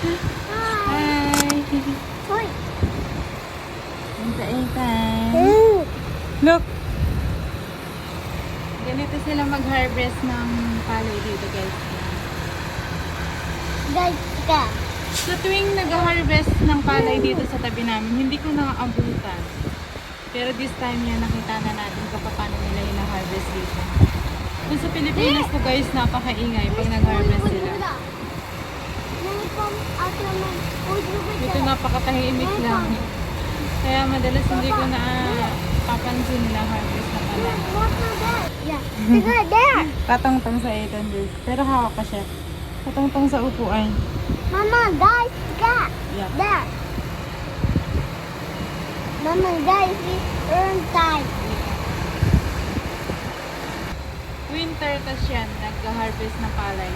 Hi! Hoy! Ethan. Look! Ganito sila mag-harvest ng palay dito, guys. Guys, ka. Sa tuwing nag-harvest ng palay dito sa tabi namin, hindi ko nakaabutan. Pero this time yan, nakita na natin kung paano nila hina-harvest dito. Kung sa Pilipinas to guys, napakaingay pag nag-harvest sila. Dito napakatahimik lang. Kaya madalas hindi ko na papansin nila harvest na palay. Yeah. Look there. Tatangtang sa Ethan guys. Pero hawak pa siya. Tatangtang sa upuan. Mama, guys, ka. Yeah. There. Mama, guys, it's earn time. Winter tas yan, nag-harvest ng palay.